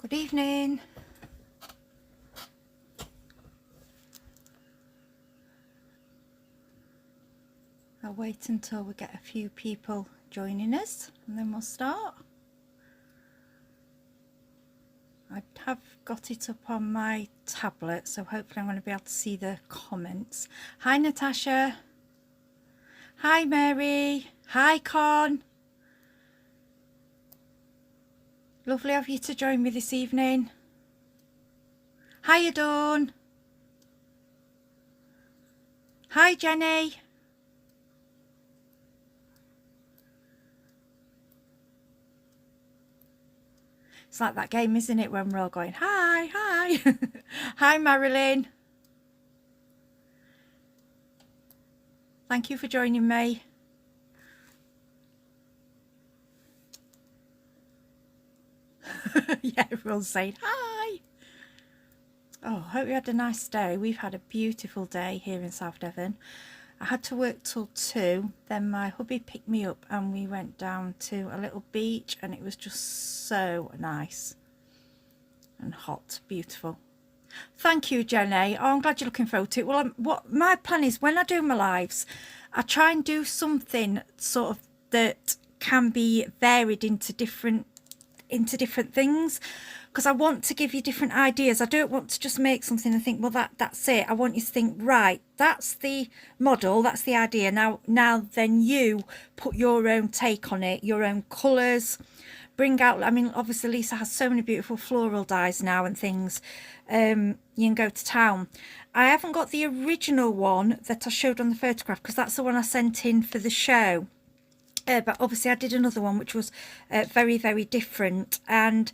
Good evening. I'll wait until we get a few people joining us and then we'll start. I have got it up on my tablet, so hopefully I'm going to be able to see the comments. Hi Natasha. Hi Mary. Hi Con. Lovely of you to join me this evening. Hiya Dawn. Hi Jenny. It's like that game, isn't it, when we're all going, hi, hi. Hi Marilyn. Thank you for joining me. Yeah, everyone's saying hi. Oh, hope you had a nice day. We've had a beautiful day here in South Devon. I had to work till 2, then my hubby picked me up and we went down to a little beach and it was just so nice and hot, beautiful. Thank you, Jenny. Oh, I'm glad you're looking forward to it. Well, what my plan is, when I do my lives, I try and do something sort of that can be varied into different things, because I want to give you different ideas. I don't want to just make something and think, well, that's it. I want you to think, right, that's the model, that's the idea. Now then you put your own take on it, your own colours, bring out, I mean, obviously Lisa has so many beautiful floral dyes now and things. You can go to town. I haven't got the original one that I showed on the photograph because that's the one I sent in for the show. But obviously I did another one which was very, very different. And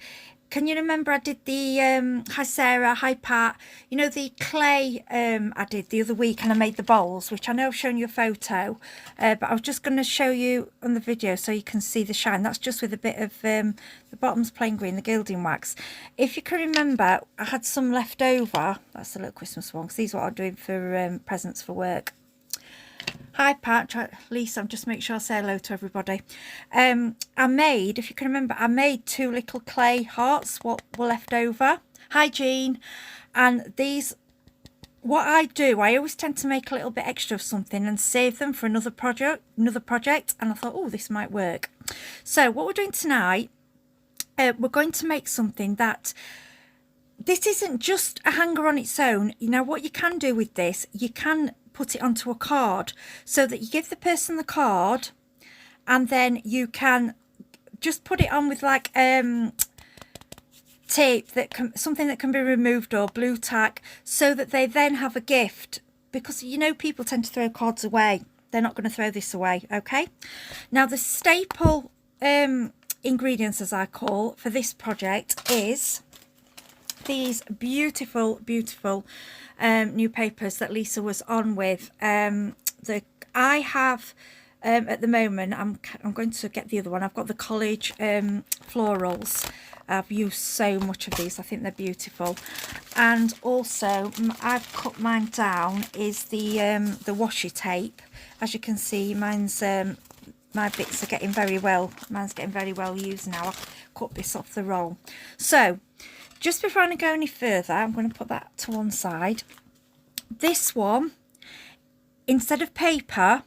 can you remember I did the hi Sarah, hi Pat, you know, the clay I did the other week, and I made the bowls, which I know I've shown you a photo, but I was just going to show you on the video so you can see the shine. That's just with a bit of the bottom's plain green, the gilding wax. If you can remember, I had some left over. That's a little Christmas one because these are what I'm doing for presents for work. Hi Pat, Lisa, I'm just making sure I say hello to everybody. I made, if you can remember, I made 2 little clay hearts, what were left over. Hi Jean. And these, what I do, I always tend to make a little bit extra of something and save them for another project. And I thought, oh, this might work. So what we're doing tonight, we're going to make something that, this isn't just a hanger on its own. You know what you can do with this, you can put it onto a card so that you give the person the card and then you can just put it on with like tape that can, something that can be removed, or blue tack, so that they then have a gift, because you know people tend to throw cards away. They're not going to throw this away. Okay, now the staple ingredients, as I call, for this project is these beautiful new papers that Lisa was on with. I have at the moment, I'm going to get the other one. I've got the COLLAGE florals. I've used so much of these. I think they're beautiful. And also I've cut mine down is the washi tape. As you can see, mine's my bits are getting very well. Mine's getting very well used now. I've cut this off the roll. So just before I go any further, I'm going to put that to one side. This one, instead of paper,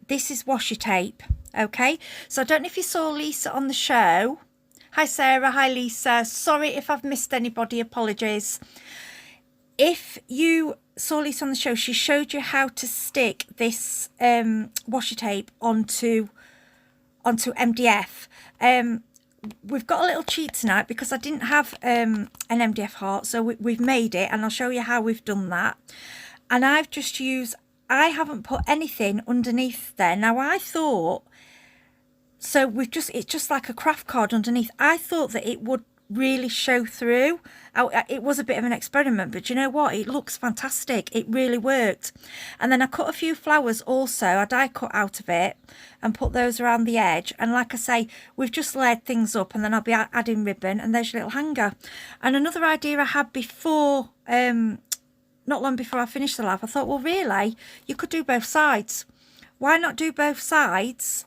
this is washi tape. Okay, so I don't know if you saw Lisa on the show. Hi Sarah, hi Lisa. Sorry if I've missed anybody, apologies. If you saw Lisa on the show, she showed you how to stick this washi tape onto MDF. We've got a little cheat tonight because I didn't have an MDF heart, so we've made it, and I'll show you how we've done that. And I've just used, I haven't put anything underneath there. Now I thought, so it's just like a craft card underneath. I thought that it would really show through. It was a bit of an experiment, but you know what, it looks fantastic. It really worked. And then I cut a few flowers also, I die cut out of it and put those around the edge. And like I say, we've just layered things up, and then I'll be adding ribbon, and there's your little hanger. And another idea I had before, not long before I finished the live, I thought, well really, you could do both sides. Why not do both sides?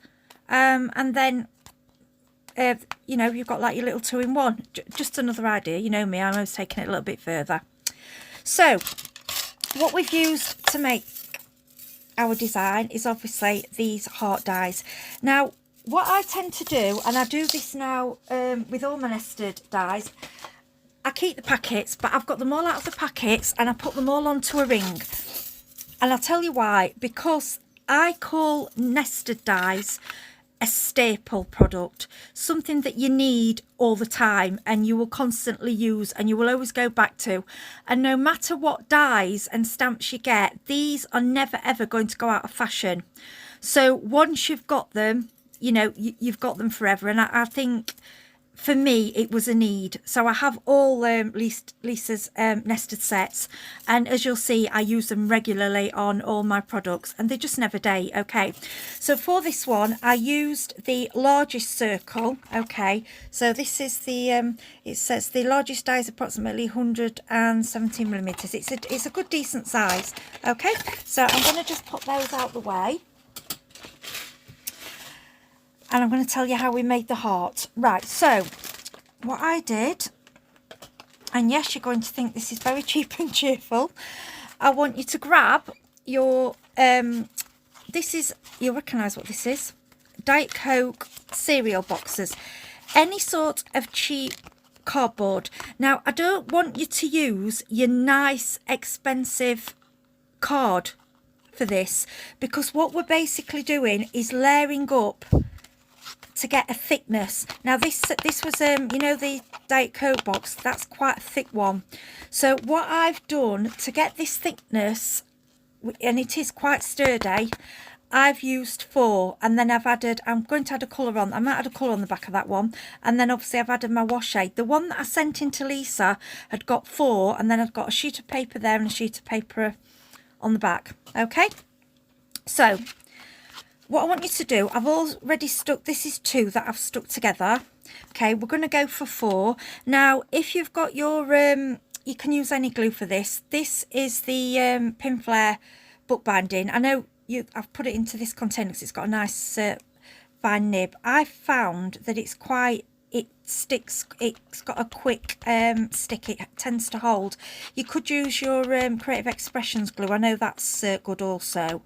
And then you know, you've got like your little 2-in-1. Just another idea. You know me, I'm always taking it a little bit further. So what we've used to make our design is obviously these heart dies. Now what I tend to do, and I do this now with all my nested dies, I keep the packets, but I've got them all out of the packets and I put them all onto a ring. And I'll tell you why. Because I call nested dies a staple product, something that you need all the time and you will constantly use and you will always go back to. And no matter what dies and stamps you get, these are never ever going to go out of fashion. So once you've got them, you know, you've got them forever. And I think for me it was a need. So I have all Lisa's nested sets, and as you'll see I use them regularly on all my products and they just never date. Okay, so for this one I used the largest circle. Okay, so this is the it says the largest die is approximately 117 millimeters. It's a good decent size. Okay, so I'm going to just put those out the way. And I'm going to tell you how we made the heart. Right, so what I did, and yes, you're going to think this is very cheap and cheerful. I want you to grab your, this is, you'll recognise what this is, Diet Coke cereal boxes. Any sort of cheap cardboard. Now, I don't want you to use your nice, expensive card for this, because what we're basically doing is layering up to get a thickness. Now this was you know, the Diet Coke box, that's quite a thick one. So what I've done to get this thickness, and it is quite sturdy, I've used 4, and then I've added, I'm going to add a colour on, I might add a colour on the back of that one, and then obviously I've added my washi. The one that I sent in to Lisa had got 4, and then I've got a sheet of paper there and a sheet of paper on the back. Okay, so what I want you to do, I've already stuck, this is 2 that I've stuck together. Okay, we're going to go for 4. Now, if you've got your, you can use any glue for this. This is the Pin Flare bookbinding. I know I've put it into this container because it's got a nice fine nib. I found that it's quite, it sticks, it's got a quick stick, it tends to hold. You could use your Creative Expressions glue. I know that's good also.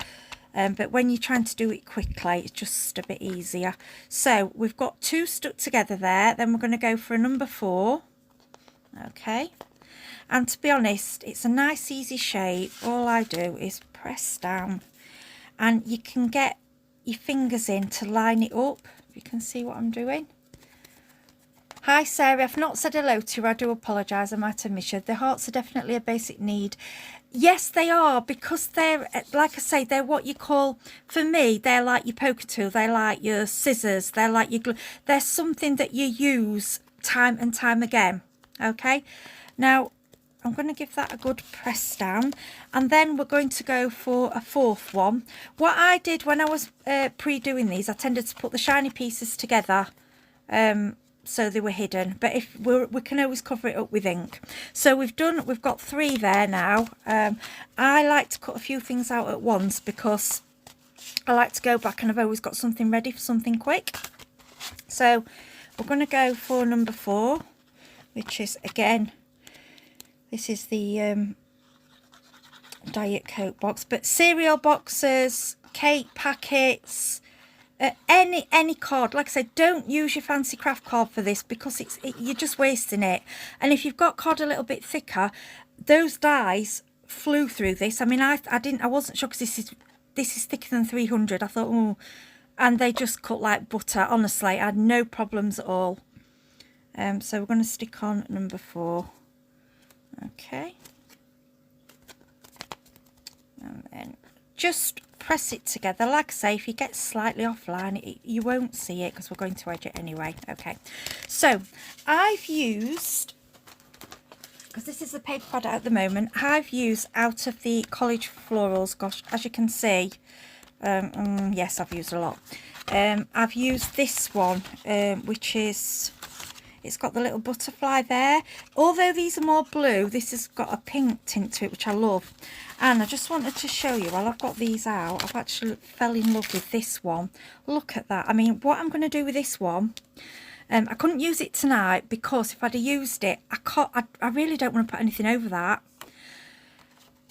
But when you're trying to do it quickly, it's just a bit easier. So we've got 2 stuck together there. Then we're going to go for a number 4. Okay. And to be honest, it's a nice easy shape. All I do is press down. And you can get your fingers in to line it up. If you can see what I'm doing. Hi Sarah, I've not said hello to you. I do apologise, I might have missed you. The hearts are definitely a basic need. Yes, they are, because they're, like I say, they're what you call, for me, they're like your poker tool, they're like your scissors, they're like your glue. They're something that you use time and time again. Okay, now I'm going to give that a good press down, and then we're going to go for a 4th one. What I did when I was pre-doing these, I tended to put the shiny pieces together, so they were hidden, but if we can always cover it up with ink. So we've got 3 there now. I like to cut a few things out at once because I like to go back and I've always got something ready for something quick. So we're going to go for number 4, which is, again, this is the Diet Coke box, but cereal boxes, cake packets, any card. Like I said, don't use your fancy craft card for this because you're just wasting it. And if you've got card a little bit thicker, those dies flew through this. I mean, I wasn't sure because this is thicker than 300. I thought, oh, and they just cut like butter. Honestly, I had no problems at all. So we're going to stick on number 4. Okay, and then just press it together. Like I say, if you get slightly offline, you won't see it because we're going to edge it anyway. Okay, so I've used, because this is the paper pad at the moment, I've used out of the College Florals. Gosh, as you can see, yes, I've used a lot. I've used this one, which is, it's got the little butterfly there. Although these are more blue, this has got a pink tint to it, which I love. And I just wanted to show you, while I've got these out, I've actually fell in love with this one. Look at that. I mean, what I'm going to do with this one, I couldn't use it tonight because if I'd have used it, I really don't want to put anything over that.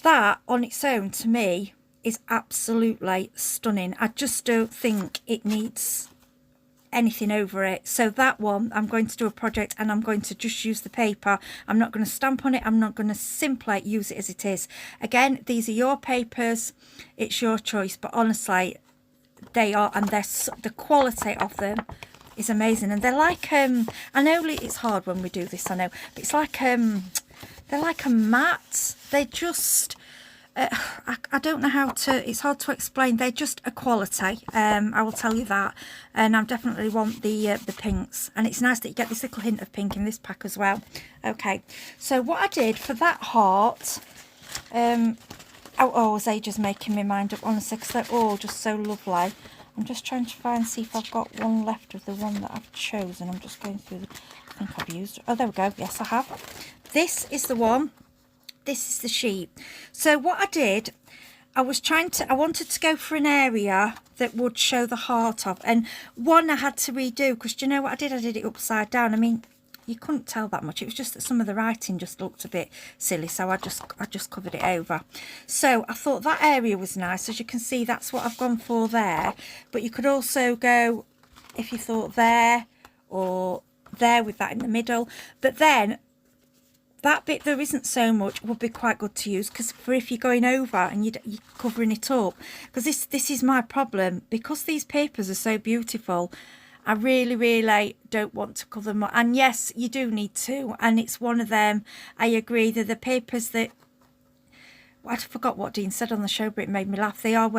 That on its own to me is absolutely stunning. I just don't think it needs anything over it. So that one, I'm going to do a project and I'm going to just use the paper. I'm not going to stamp on it. I'm not going to simply use it as it is. Again, these are your papers. It's your choice. But honestly, they are, and the quality of them is amazing. And they're like, I know it's hard when we do this, I know, but it's like, they're like a matte. They're just, I don't know how to, it's hard to explain. They're just a quality, I will tell you that. And I definitely want the pinks, and it's nice that you get this little hint of pink in this pack as well. Okay, so what I did for that heart, oh, I was ages making my mind up, honestly, because they're all just so lovely. I'm just trying to see if I've got one left of the one that I've chosen. I'm just going through I think I've used, oh, there we go, yes I have. This is the one. This is the sheet. So what I did, I wanted to go for an area that would show the heart of, and one I had to redo because do you know what I did? I did it upside down. I mean, you couldn't tell that much. It was just that some of the writing just looked a bit silly, so I just covered it over. So I thought that area was nice. As you can see, that's what I've gone for there. But you could also go, if you thought there or there with that in the middle. But then that bit there isn't so much would be quite good to use, because for if you're going over and you're covering it up, because this is my problem, because these papers are so beautiful, I really don't want to cover them. And yes, you do need to, and it's one of them. I agree, they're the papers that, I forgot what Dean said on the show, but it made me laugh. They are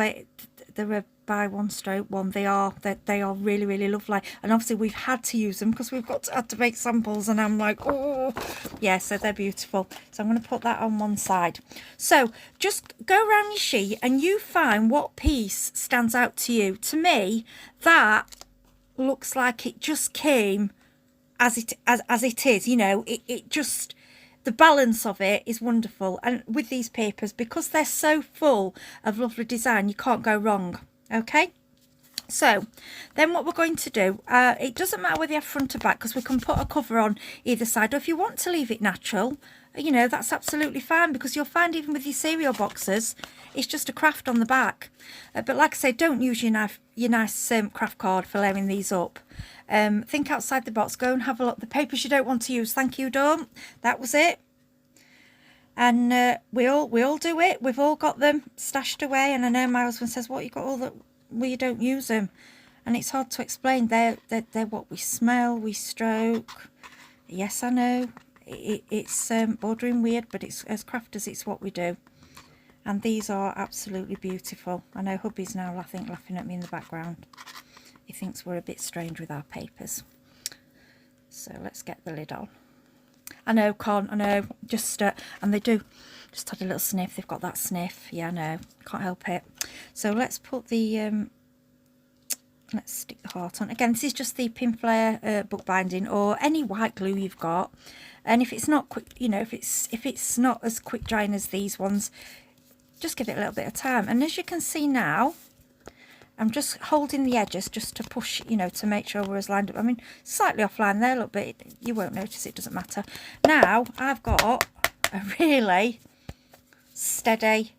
they're a buy one stroke one. They are really lovely, and obviously we've had to use them because we've had to make samples, and I'm like, oh yeah, so they're beautiful. So I'm going to put that on one side. So just go around your sheet and you find what piece stands out to you. To me, that looks like it just came as it is, you know, it just, the balance of it is wonderful. And with these papers, because they're so full of lovely design, you can't go wrong. Okay, so then what we're going to do, it doesn't matter whether you have front or back, because we can put a cover on either side, or if you want to leave it natural, you know, that's absolutely fine, because you'll find even with your cereal boxes, it's just a craft on the back. But like I say, don't use your nice craft card for layering these up. Think outside the box. Go and have a look. The papers you don't want to use, thank you, don't. That was it. And we all do it. We've all got them stashed away. And I know my husband says, what, you got all that? Well, you don't use them. And it's hard to explain. They're what we smell, we stroke. Yes, I know. It's bordering weird, but it's as crafters, it's what we do. And these are absolutely beautiful. I know hubby's now laughing at me in the background. He thinks we're a bit strange with our papers. So let's get the lid on. I know, Con, I know, just, and they do, just had a little sniff, they've got that sniff, yeah, I know, can't help it. So let's put the, let's stick the heart on. Again, this is just the pin flare book binding, or any white glue you've got. And if it's not quick, you know, if it's not as quick drying as these ones, just give it a little bit of time. And as you can see now, I'm just holding the edges just to push, you know, to make sure we're as lined up. I mean, slightly offline there, look, but you won't notice, it doesn't matter. Now, I've got a really sturdy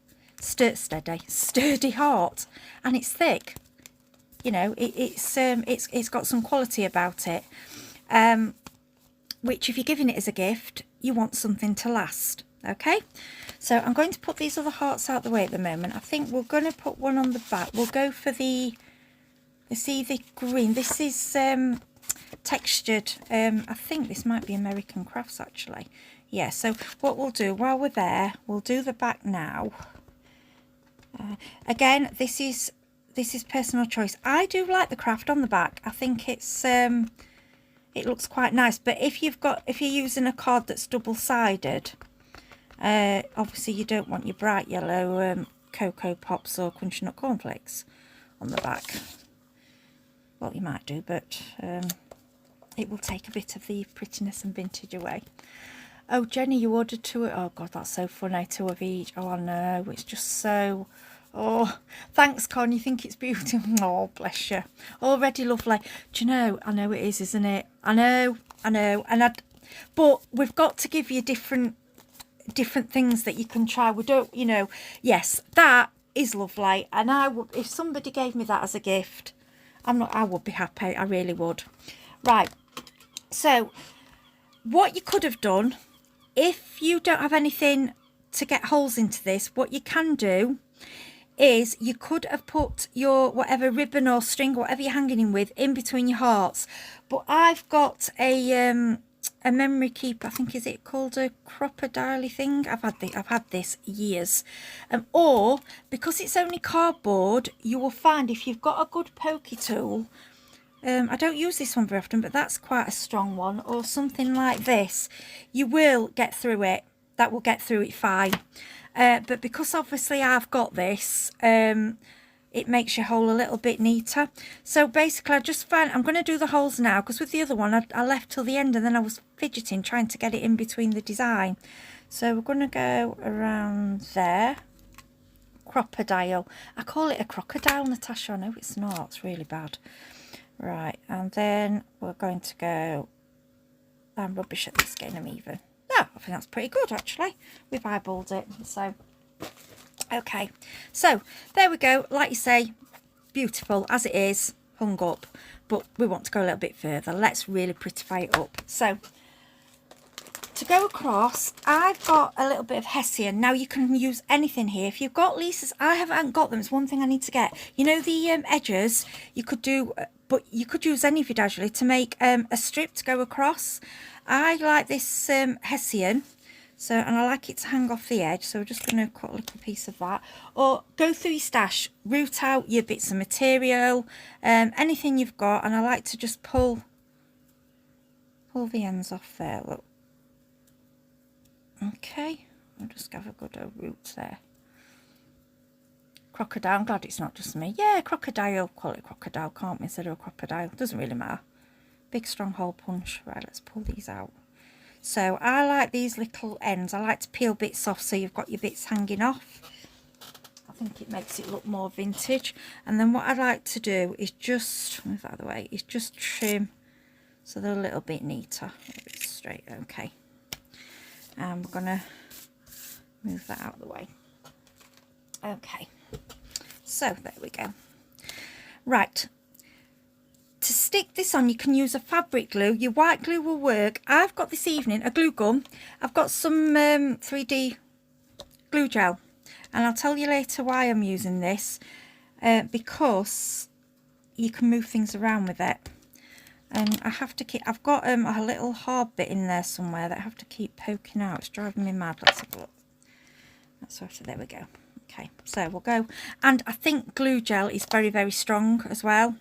heart, and it's thick. You know, it's got some quality about it, which if you're giving it as a gift, you want something to last. Okay, so I'm going to put these other hearts out the way at the moment. I think we're going to put one on the back. We'll go for the green. This is textured. I think this might be American Crafts actually. Yeah, so what we'll do while we're there, we'll do the back now. Again, this is personal choice. I do like the craft on the back. I think it's it looks quite nice. But if you're using a card that's double-sided, obviously you don't want your bright yellow Cocoa Pops or Crunchy Nut Cornflakes on the back. Well, you might do, but it will take a bit of the prettiness and vintage away. Oh, Jenny, you ordered two. Oh God, that's so funny. Two of each. Oh, I know. It's just so. Oh, thanks, Con. You think it's beautiful? Oh, bless you. Already lovely. Do you know? I know it is, isn't it? I know. But we've got to give you different things that you can try. We don't, you know. Yes, that is lovely. And I would, if somebody gave me that as a gift, I would be happy. I really would. Right. So, what you could have done, if you don't have anything to get holes into this, what you can do is you could have put your whatever ribbon or string, whatever you're hanging in with, in between your hearts. But I've got a memory keeper. I think, is it called a crocodile thing? I've had this years. Or because it's only cardboard, you will find if you've got a good pokey tool. I don't use this one very often, but that's quite a strong one, or something like this. You will get through it. That will get through it fine. But because obviously I've got this, it makes your hole a little bit neater. So basically I just find, I'm going to do the holes now, because with the other one I left till the end and then I was fidgeting trying to get it in between the design. So we're going to go around there. Crocodile. I call it a crocodile, Natasha. I know it's not. It's really bad. Right, and then we're going to go, I'm rubbish at this getting them even. No, I think that's pretty good actually. We've eyeballed it. So, okay. So, there we go. Like you say, beautiful as it is, hung up. But we want to go a little bit further. Let's really prettify it up. So, to go across, I've got a little bit of Hessian. Now, you can use anything here. If you've got Lisa's, I haven't got them. It's one thing I need to get. You know the edges? You could do, but you could use any of it actually to make a strip to go across. I like this Hessian, so, and I like it to hang off the edge, so we're just going to cut a little piece of that. Or go through your stash, root out your bits of material, anything you've got, and I like to just pull the ends off there, look. Okay, I'll just have a good old root there. Crocodile, I'm glad it's not just me. Yeah, crocodile, call it crocodile, can't we, instead of a crocodile, doesn't really matter. Big strong hole punch. Right, let's pull these out. So I like these little ends. I like to peel bits off so you've got your bits hanging off. I think it makes it look more vintage. And then what I like to do is just, move that out of the way, is just trim so they're a little bit neater, a little bit straight. Okay. And we're going to move that out of the way. Okay. So there we go. Right. To stick this on, you can use a fabric glue. Your white glue will work. I've got this evening a glue gun. I've got some 3D glue gel, and I'll tell you later why I'm using this, because you can move things around with it. And I have to keep, I've got a little hard bit in there somewhere that I have to keep poking out. It's driving me mad. Let's have a look. That's right, so there we go. Okay, so we'll go, and I think glue gel is very, very strong as well.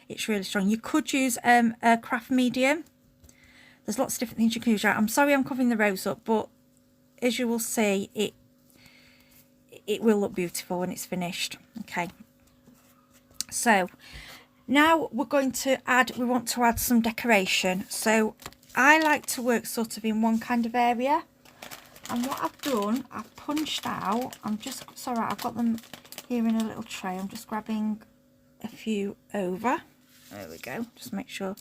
It's really strong. You could use a craft medium. There's lots of different things you can use. I'm sorry I'm covering the rose up, but as you will see, it will look beautiful when it's finished. Okay. So now we're going to add, we want to add some decoration. So I like to work sort of in one kind of area. And what I've done, I've punched out, it's all right, I've got them here in a little tray. I'm just grabbing a few over. There we go. Just make sure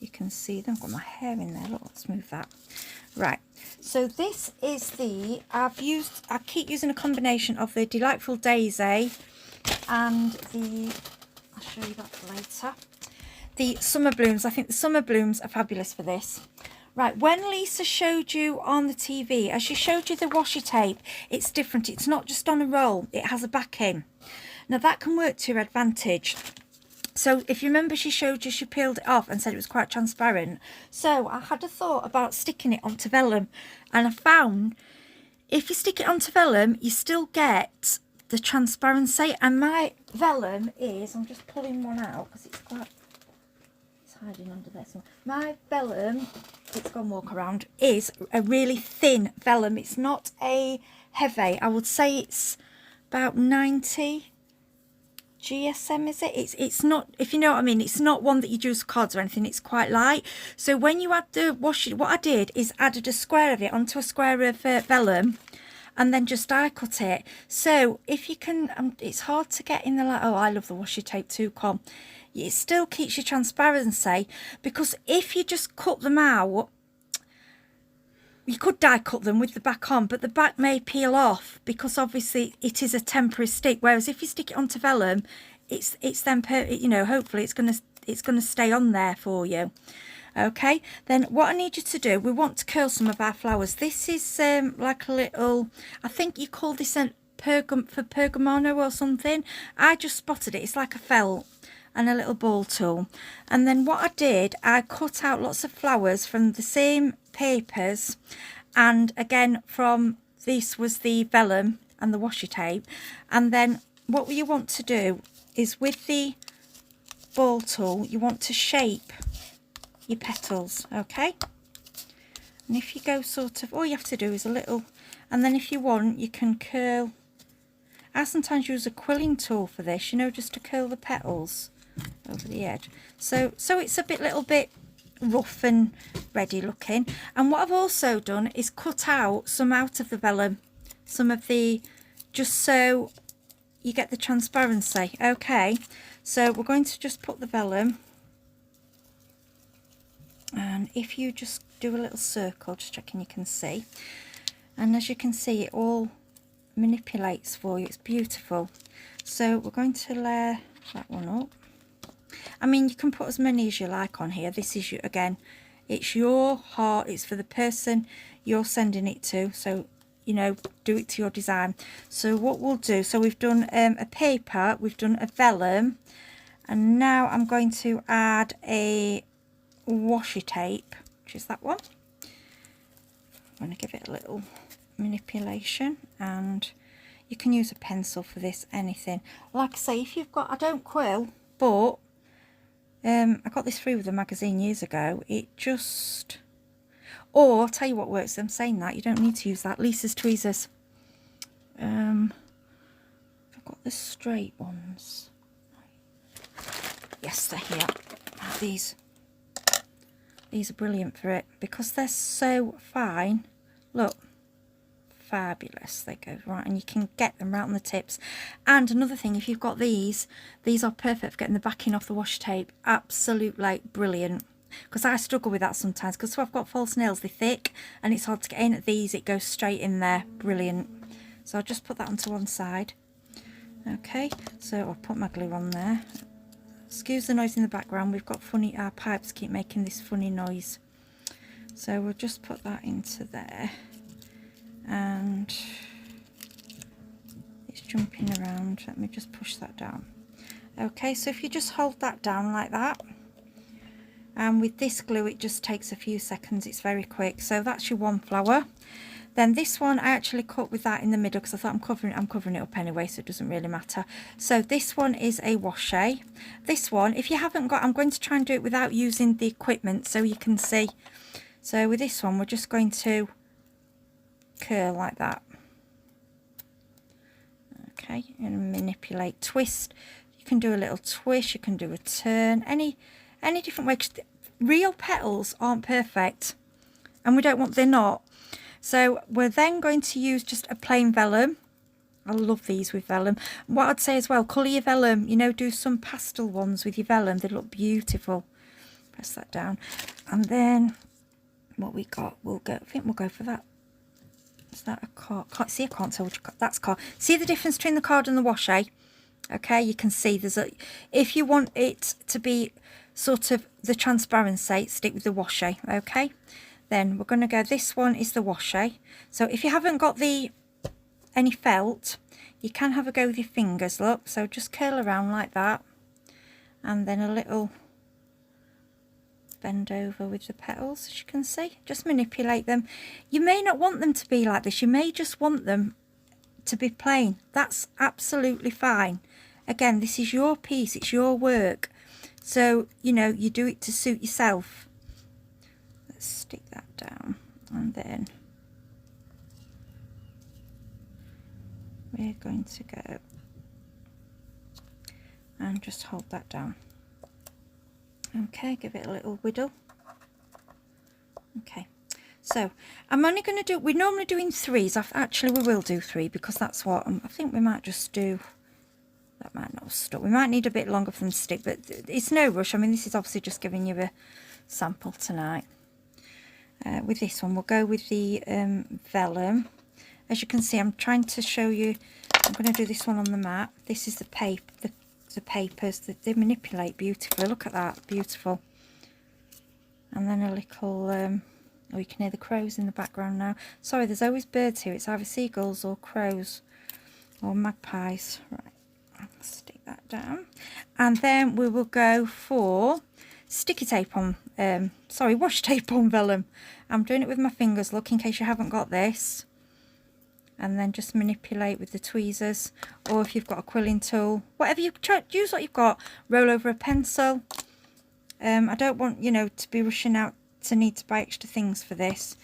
you can see them. I've got my hair in there. Look, let's move that. Right. So this is I keep using a combination of the Delightful Daisy and I'll show you that later. The Summer Blooms. I think the Summer Blooms are fabulous for this. Right, when Lisa showed you on the TV, as she showed you the washi tape, it's different. It's not just on a roll. It has a backing. Now that can work to your advantage. So if you remember, she showed you, she peeled it off and said it was quite transparent. So I had a thought about sticking it onto vellum, and I found if you stick it onto vellum, you still get the transparency. And my vellum is, I'm just pulling one out because it's hiding under there. So my vellum, it's gone walk around, is a really thin vellum. It's not a heavy. I would say it's about 90 GSM, is it? It's not, if you know what I mean, it's not one that you use cards or anything. It's quite light. So when you add the washi, what I did is added a square of it onto a square of vellum, and then just die cut it. So if you can, it's hard to get in the light. Oh, I love the washi tape too, Com. It still keeps your transparency, because if you just cut them out, you could die cut them with the back on, but the back may peel off because obviously it is a temporary stick. Whereas if you stick it onto vellum, it's then you know, hopefully it's gonna stay on there for you. Okay, then what I need you to do, we want to curl some of our flowers. This is like a little, I think you call this a pergamano or something. I just spotted it. It's like a felt and a little ball tool. And then what I did, I cut out lots of flowers from the same papers, and again from this was the vellum and the washi tape. And then what you want to do is with the ball tool, you want to shape your petals, okay? And if you go sort of, all you have to do is a little, and then if you want, you can curl. I sometimes use a quilling tool for this, you know, just to curl the petals over the edge. So it's a little bit rough and ready looking. And what I've also done is cut out some out of the vellum, some of the, just so you get the transparency. Okay, so we're going to just put the vellum, and if you just do a little circle, just checking you can see, and as you can see it all manipulates for you. It's beautiful. So we're going to layer that one up. I mean, you can put as many as you like on here. This is, again, it's your heart, it's for the person you're sending it to, so you know, do it to your design. So what we'll do, so we've done a paper, we've done a vellum, and now I'm going to add a washi tape, which is that one. I'm going to give it a little manipulation, and you can use a pencil for this, anything. Like I say, if you've got, I don't quill, but I got this free with a magazine years ago. It just, or I'll tell you what works. I'm saying that you don't need to use that. Lisa's tweezers. I've got the straight ones. Yes, they're here. These are brilliant for it because they're so fine. Look, fabulous. They go right, and you can get them right on the tips. And another thing, if you've got these are perfect for getting the backing off the washi tape. Absolutely brilliant, because I struggle with that sometimes, because so I've got false nails, they're thick and it's hard to get in. At these, it goes straight in there. Brilliant. So I'll just put that onto one side. Okay, so I'll put my glue on there. Excuse the noise in the background, we've got funny, our pipes keep making this funny noise. So we'll just put that into there, and it's jumping around. Let me just push that down. Okay, so if you just hold that down like that, and with this glue it just takes a few seconds, it's very quick. So that's your one flower. Then this one I actually cut with that in the middle because I thought I'm covering it up anyway, so it doesn't really matter. So this one is a washi. This one, if you haven't got, I'm going to try and do it without using the equipment so you can see. So with this one, we're just going to curl like that. Okay, and manipulate, twist. You can do a little twist, you can do a turn, any different way. Real petals aren't perfect, and we don't want, they're not. So we're then going to use just a plain vellum. I love these with vellum. What I'd say as well, colour your vellum, you know, do some pastel ones with your vellum, they look beautiful. Press that down, and then what we got, we'll go, I think we'll go for that. Is that a card? Can't see, I can't tell which card. That's card. See the difference between the card and the washi? Okay, you can see there's a, if you want it to be sort of the transparency, stick with the washi. Okay, then we're going to go, this one is the washi. So if you haven't got any felt, you can have a go with your fingers, look. So just curl around like that, and then a little bend over with the petals, as you can see. Just manipulate them. You may not want them to be like this, you may just want them to be plain. That's absolutely fine. Again, this is your piece, it's your work, so you know, you do it to suit yourself. Let's stick that down, and then we're going to go and just hold that down. Okay, give it a little whittle. Okay, So I'm only going to do, we're normally doing threes. Actually, we will do three because that's what, I think we might just do, that might not stuck. We might need a bit longer for them to stick, but it's no rush. I mean, this is obviously just giving you a sample tonight. With this one, we'll go with the vellum. As you can see, I'm trying to show you, I'm going to do this one on the mat. This is the paper, the papers that they manipulate beautifully. Look at that, beautiful. And then a little, oh, you can hear the crows in the background now. Sorry, there's always birds here. It's either seagulls or crows or magpies. Right, I'll stick that down. And then we will go for sticky tape on, sorry, washi tape on vellum. I'm doing it with my fingers, look, in case you haven't got this. And then just manipulate with the tweezers, or if you've got a quilling tool, whatever you try, use what you've got. Roll over a pencil. I don't want, you know, to be rushing out to need to buy extra things for this.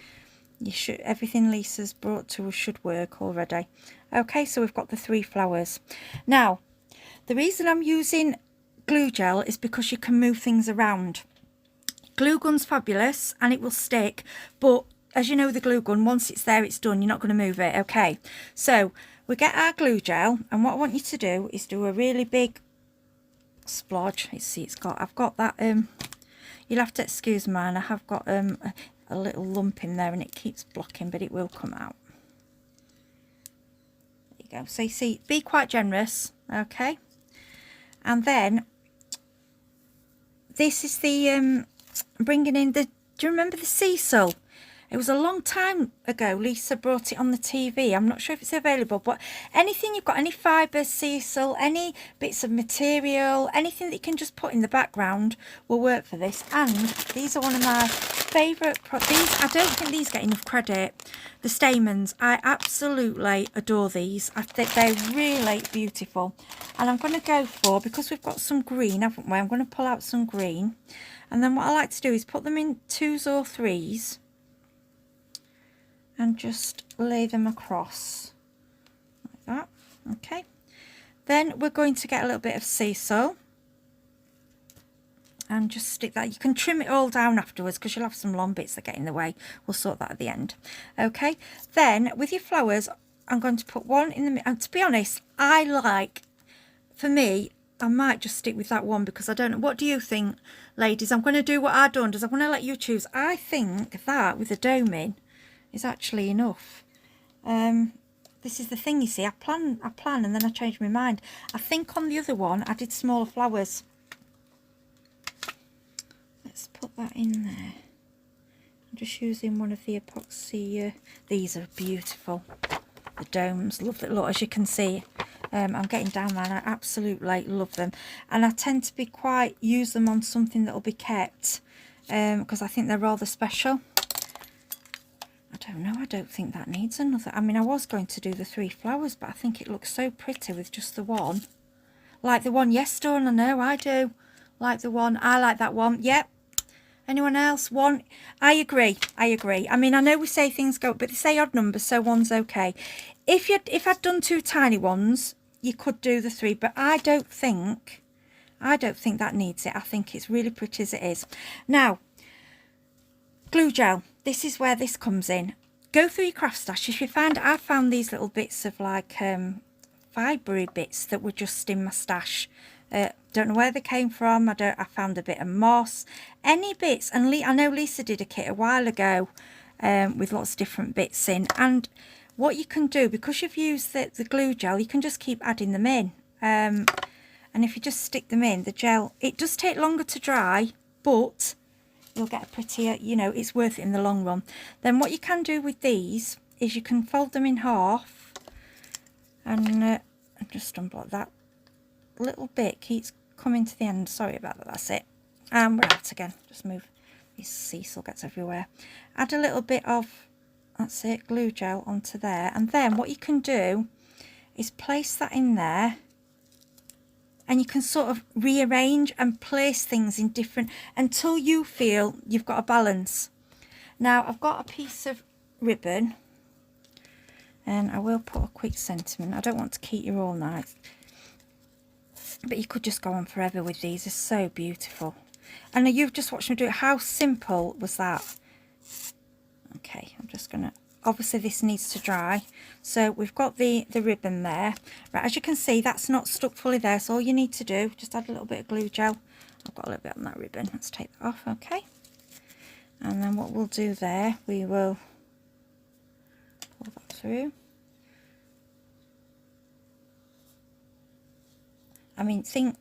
You should, everything Lisa's brought to us should work already. Okay, so we've got the 3 flowers. Now, the reason I'm using glue gel is because you can move things around. Glue gun's fabulous and it will stick, but as you know, the glue gun, once it's there, it's done. You're not going to move it. Okay, so we get our glue gel, and what I want you to do is do a really big splodge. Let's see, I've got that, you'll have to excuse mine, I have got a little lump in there and it keeps blocking, but it will come out. There you go. So you see, be quite generous, okay? And then this is the bringing in the, do you remember the sisal? It was a long time ago Lisa brought it on the TV. I'm not sure if it's available, but anything you've got, any fibres, sisal, any bits of material, anything that you can just put in the background will work for this. And these are one of my favourite, these, I don't think these get enough credit. The stamens, I absolutely adore these. I think they're really beautiful. And I'm going to go for, because we've got some green, haven't we? I'm going to pull out some green. And then what I like to do is put them in 2s or 3s. And just lay them across like that. Okay, then we're going to get a little bit of sisal and just stick that. You can trim it all down afterwards because you'll have some long bits that get in the way. We'll sort that at the end. Okay, then with your flowers, I'm going to put one in the middle. And to be honest, I like, for me, I might just stick with that one because I don't know. What do you think, ladies? I'm going to do what I've done. I'm going to let you choose. I think that with the dome in is actually enough. This is the thing, you see, I plan and then I change my mind. I think on the other one I did smaller flowers. Let's put that in there. I'm just using one of the epoxy, these are beautiful, the domes, love that. Look, as you can see, I'm getting down there and I absolutely love them, and I tend to be quite, use them on something that will be kept, because I think they're rather special. I don't know, I don't think that needs another. I mean, I was going to do the 3 flowers, but I think it looks so pretty with just the one. Like the one, yes, Dawn, I know, I do. Like the one, I like that one. Yep. Anyone else? One? I agree, I agree. I mean, I know we say things go, but they say odd numbers, so one's okay. If I'd done 2 tiny ones, you could do the 3, but I don't think that needs it. I think it's really pretty as it is. Now, glue gel. This is where this comes in. Go through your craft stash. If you find, I found these little bits of like fibre bits that were just in my stash. Don't know where they came from. I found a bit of moss. Any bits, and I know Lisa did a kit a while ago with lots of different bits in. And what you can do, because you've used the glue gel, you can just keep adding them in. And if you just stick them in, the gel, it does take longer to dry, but you'll get a prettier, you know, it's worth it in the long run. Then what you can do with these is you can fold them in half and just unblock that little bit, keeps coming to the end. Sorry about that, that's it. And we're out again. Just move, this sisal gets everywhere. Add a little bit of, that's it, glue gel onto there. And then what you can do is place that in there, and you can sort of rearrange and place things in different, until you feel you've got a balance. Now I've got a piece of ribbon, and I will put a quick sentiment. I don't want to keep you all night, but you could just go on forever with these. They're so beautiful. And you've just watched me do it. How simple was that? Okay, I'm just gonna, obviously this needs to dry. So we've got the ribbon there. Right, as you can see, that's not stuck fully there. So all you need to do, just add a little bit of glue gel. I've got a little bit on that ribbon. Let's take that off, okay. And then what we'll do there, we will pull that through. I mean, think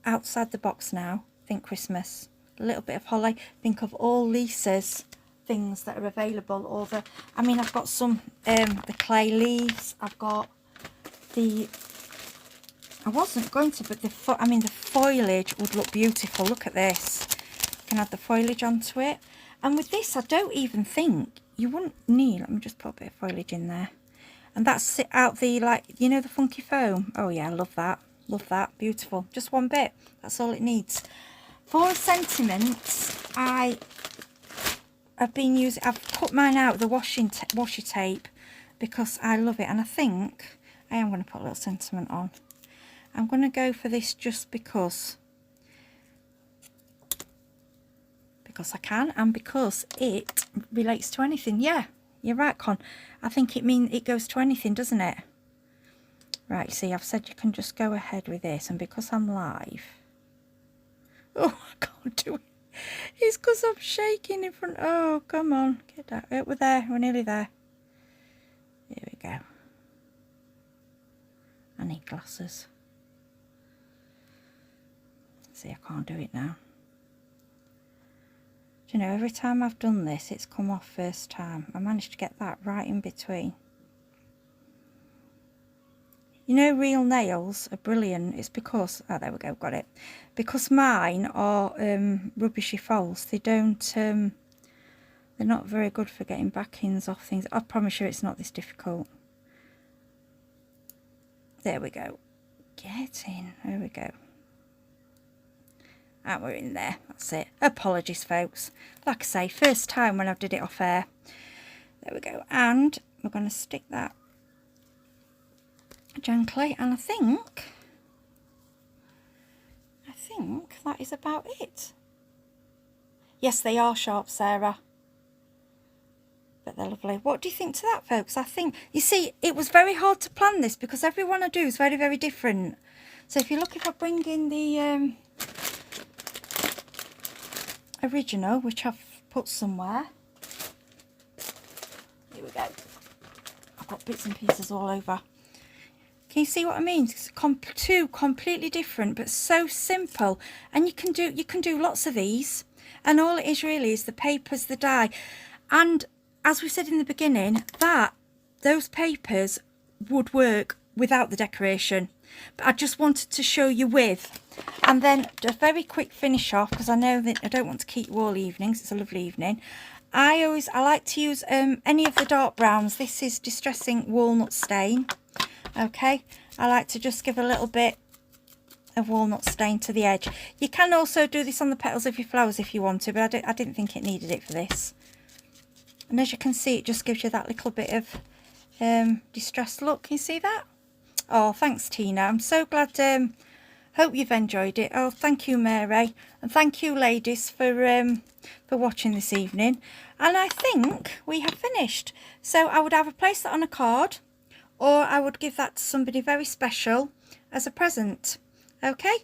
outside the box now. Think Christmas. A little bit of holly. Think of all Lisa's things that are available. Or the, I mean, I've got some the clay leaves. I've got the, I wasn't going to, but the foliage would look beautiful. Look at this. You can add the foliage onto it. And with this, I don't even think you wouldn't need, let me just put a bit of foliage in there. And that's it out the, like, you know, the funky foam. Oh yeah, I love that. Love that. Beautiful. Just one bit. That's all it needs. For sentiments, I have been using, I've cut mine out, the washi tape, because I love it. And I think I am going to put a little sentiment on. I'm going to go for this just because I can, and because it relates to anything. Yeah, you're right, Con. I think it goes to anything, doesn't it? Right, see, I've said you can just go ahead with this, and because I'm live, oh, I can't do it. It's because I'm shaking in front. Oh, come on, get that. We're there. We're nearly there. Here we go. I need glasses. See, I can't do it now. Do you know, every time I've done this, it's come off first time. I managed to get that right in between. You know, real nails are brilliant. It's because, oh, there we go, got it. Because mine are rubbishy false. They don't, they're not very good for getting backings off things. I promise you it's not this difficult. There we go. Get in. There we go. And we're in there. That's it. Apologies, folks. Like I say, first time when I did it off air. There we go. And we're going to stick that gently, and I think that is about it. Yes, they are sharp, Sarah, but they're lovely. What do you think to that, folks? I think, you see, it was very hard to plan this because every one I do is very, very different. So if you look, if I bring in the original, which I've put somewhere, here we go. I've got bits and pieces all over. Can you see what I mean? It's two completely different, but so simple. And you can do lots of these. And all it is really is the papers, the dye. And as we said in the beginning, those papers would work without the decoration. But I just wanted to show you with. And then a very quick finish off, because I know that I don't want to keep you all evenings. It's a lovely evening. I like to use any of the dark browns. This is Distressing Walnut Stain. Okay, I like to just give a little bit of walnut stain to the edge. You can also do this on the petals of your flowers if you want to, but I didn't think it needed it for this. And as you can see, it just gives you that little bit of distressed look. Can you see that? Oh, thanks, Tina. I'm so glad. Hope you've enjoyed it. Oh, thank you, Mary, and thank you, ladies, for watching this evening. And I think we have finished. So I would either place that on a card, or I would give that to somebody very special as a present. Okay,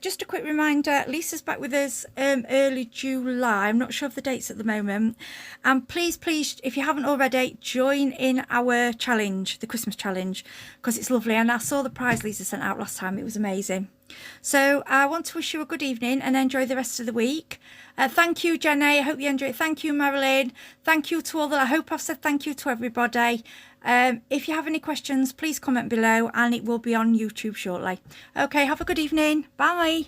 just a quick reminder, Lisa's back with us early July. I'm not sure of the dates at the moment. And please, if you haven't already, join in our challenge, the Christmas challenge, because it's lovely. And I saw the prize Lisa sent out last time. It was amazing. So I want to wish you a good evening and enjoy the rest of the week. Thank you, Jenny. I hope you enjoy it. Thank you, Marilyn. Thank you to all that. I hope I've said thank you to everybody. If you have any questions, please comment below, and it will be on YouTube shortly. Okay, have a good evening. Bye.